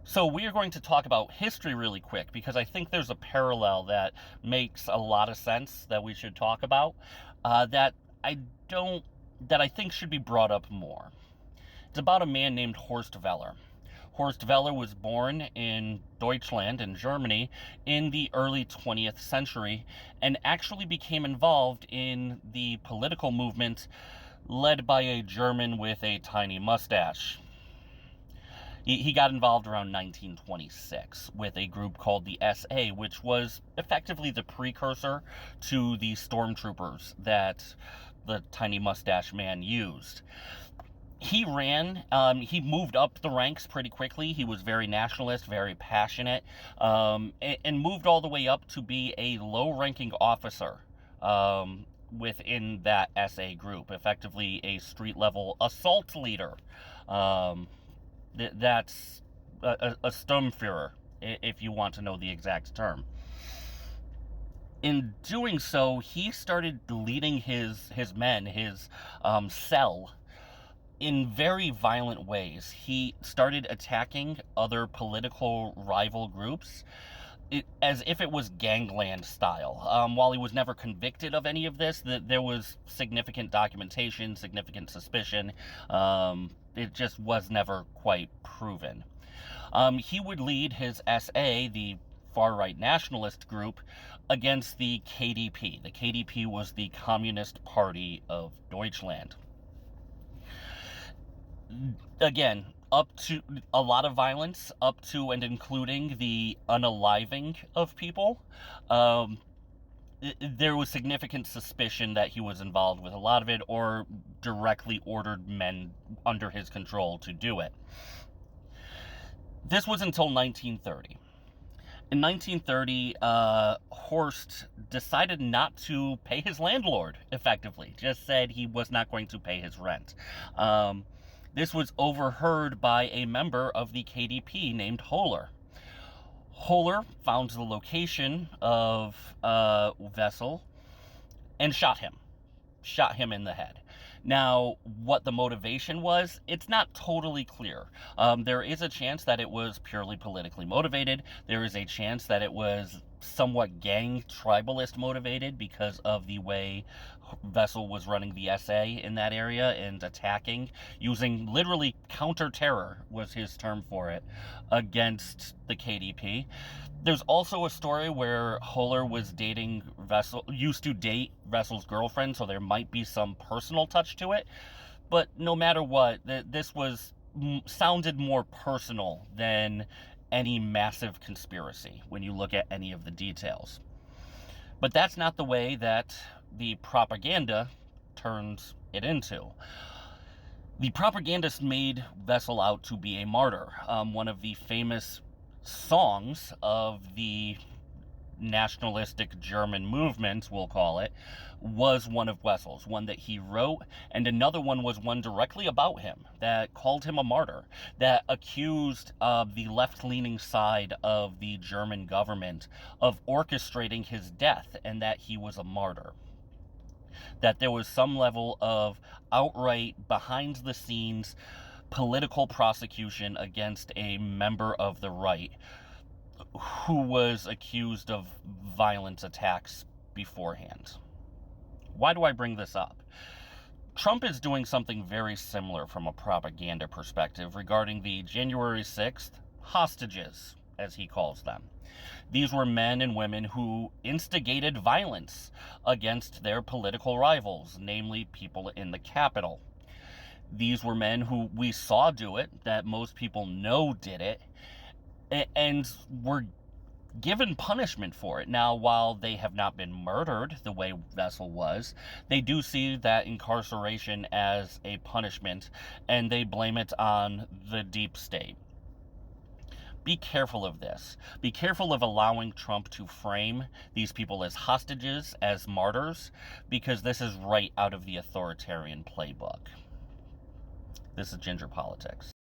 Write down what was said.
So we are going to talk about history really quick because I think there's a parallel that makes a lot of sense that we should talk about that I don't that I think should be brought up more. It's about a man named Horst Wehler. Horst Wehler was born in Deutschland in Germany in the early 20th century and actually became involved in the political movement led by a German with a tiny mustache. He got involved around 1926 with a group called the SA, which was effectively the precursor to the stormtroopers that the tiny mustache man used. He moved up the ranks pretty quickly. He was very nationalist, very passionate, and moved all the way up to be a low ranking officer within that SA group, effectively a street level assault leader. That's a Sturmführer, if you want to know the exact term. In doing so, he started leading his men, his cell, in very violent ways. He started attacking other political rival groups as if it was gangland style. While he was never convicted of any of this, there was significant documentation, significant suspicion. It just was never quite proven. He would lead his SA, the far-right nationalist group, against the KDP. The KDP was the Communist Party of Deutschland. Again, up to a lot of violence, up to and including the unaliving of people. There was significant suspicion that he was involved with a lot of it or directly ordered men under his control to do it. This was until 1930. In 1930, Horst decided not to pay his landlord, effectively. Just said he was not going to pay his rent. This was overheard by a member of the KDP named Hohler. Hohler found the location of Wessel and shot him in the head. Now, what the motivation was, it's not totally clear. There is a chance that it was purely politically motivated. There is a chance that it was somewhat gang tribalist motivated because of the way Wessel was running the SA in that area and attacking, using literally counter-terror was his term for it, against the KDP. There's also a story where Hohler was used to date Wessel's girlfriend, so there might be some personal touch to it. But no matter what, this sounded more personal than any massive conspiracy when you look at any of the details. But that's not the way that the propaganda turns it into. The propagandists made Wessel out to be a martyr. One of the famous songs of the nationalistic German movement, we'll call it, was one of Wessel's, one that he wrote, and another one was one directly about him that called him a martyr, that accused the left-leaning side of the German government of orchestrating his death and that he was a martyr. That there was some level of outright, behind-the-scenes political prosecution against a member of the right who was accused of violent attacks beforehand. Why do I bring this up? Trump is doing something very similar from a propaganda perspective regarding the January 6th hostages, as he calls them. These were men and women who instigated violence against their political rivals, namely people in the Capitol. These were men who we saw do it, that most people know did it, and were given punishment for it. Now, while they have not been murdered the way Wessel was, they do see that incarceration as a punishment, and they blame it on the deep state. Be careful of this. Be careful of allowing Trump to frame these people as hostages, as martyrs, because this is right out of the authoritarian playbook. This is Ginger Politics.